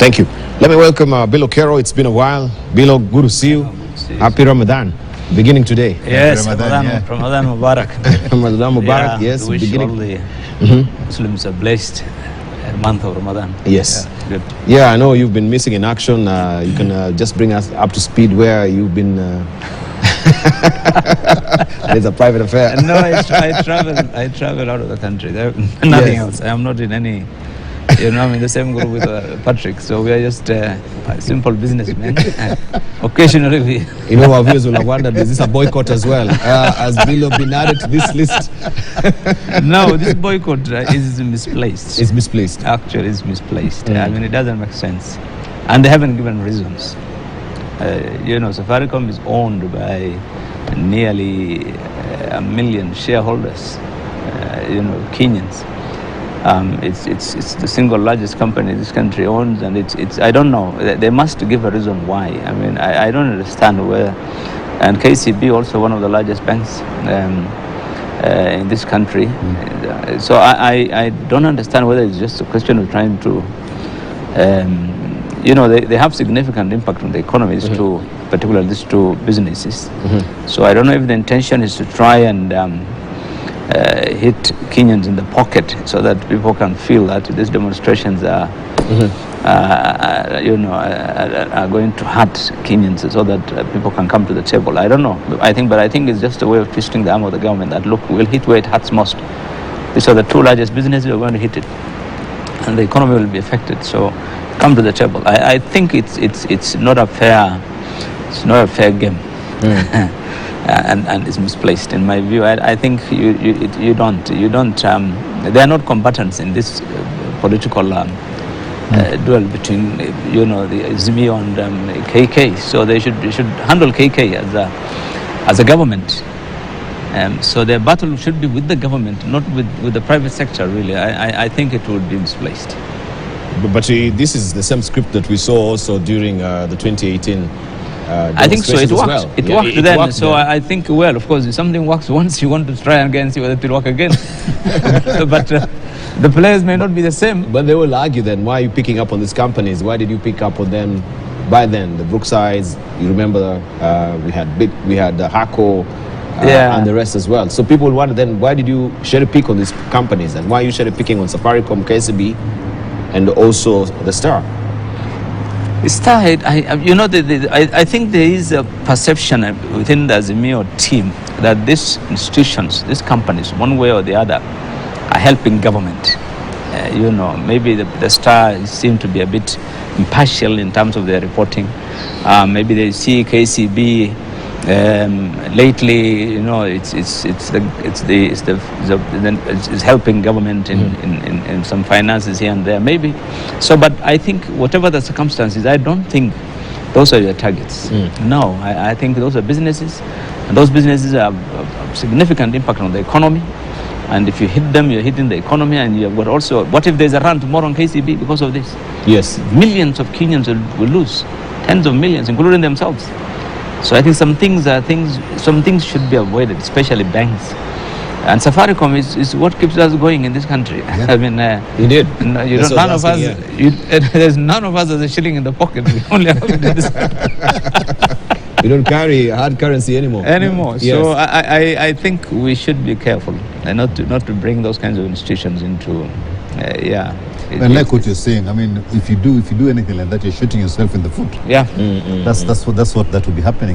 Thank you. Let me welcome Billow Kerrow. It's been a while. Billow, good to see you. Happy Ramadan. Beginning today. Yes, Ramadan Mubarak. Ramadan Mubarak, yes. To wish beginning. all the Muslims a blessed month of Ramadan. Yes. Yeah, good. Yeah, I know you've been missing in action. You can just bring us up to speed where you've been. It's a private affair. No, I travel out of the country. Nothing else. I am not in any. I'm in the same group with Patrick, so we are just simple businessmen. Occasionally we... Our viewers will have wondered, is this a boycott as well? Has Billow been added to this list? No, this boycott is misplaced. It's misplaced. Actually, it's misplaced. I mean, it doesn't make sense. And they haven't given reasons. Safaricom is owned by nearly 1 million shareholders, Kenyans. It's the single largest company this country owns, and it's I don't know. They must give a reason why. I mean, I don't understand whether. And KCB also one of the largest banks in this country. So I don't understand whether it's just a question of trying to. They have significant impact on the economy. Particularly these two businesses. So I don't know if the intention is to try and. Hit Kenyans in the pocket so that people can feel that these demonstrations are going to hurt Kenyans so that people can come to the table. I don't know. I think it's just a way of twisting the arm of the government that, look, we'll hit where it hurts most. These are the two largest businesses who are going to hit it. And the economy will be affected. So come to the table. I think it's not a fair game. And it's misplaced in my view. I think you don't. They are not combatants in this political duel between the Zimio and KK. So they should handle KK as a government. So their battle should be with the government, not with the private sector. Really, I think it would be misplaced. But this is the same script that we saw also during the 2018. I think so. It worked. Well. It worked then. So I think, well, of course, if something works once, you want to try again, see whether it will work again. But the players may not be the same. But they will argue then, why are you picking up on these companies? Why did you pick up on them by then? The Brooksides, you remember, we had the Hako and the rest as well. So people will wonder then, why did you cherry pick on these companies? And why are you cherry picking on Safaricom, KCB, and also the Star? I think there is a perception within the Azimio team that these institutions, these companies, one way or the other, are helping government. Maybe the Star seem to be a bit impartial in terms of their reporting. Maybe they see KCB lately. It's helping government in some finances here and there. Maybe so, but I think whatever the circumstances, I don't think those are your targets. No, I think those are businesses, and those businesses have a significant impact on the economy. And if you hit them, you're hitting the economy, and you have got also. What if there's a run tomorrow on KCB because of this? Yes, millions of Kenyans will lose, tens of millions, including themselves. So I think some things should be avoided, especially banks. And Safaricom is what keeps us going in this country. Yeah. I mean, indeed. None of us. There's none of us has a shilling in the pocket. We only have this. We don't carry hard currency anymore. Yes. So I think we should be careful and not to bring those kinds of institutions into. And like what you're saying, I mean, if you do anything like that, you're shooting yourself in the foot. Yeah. That's what will be happening.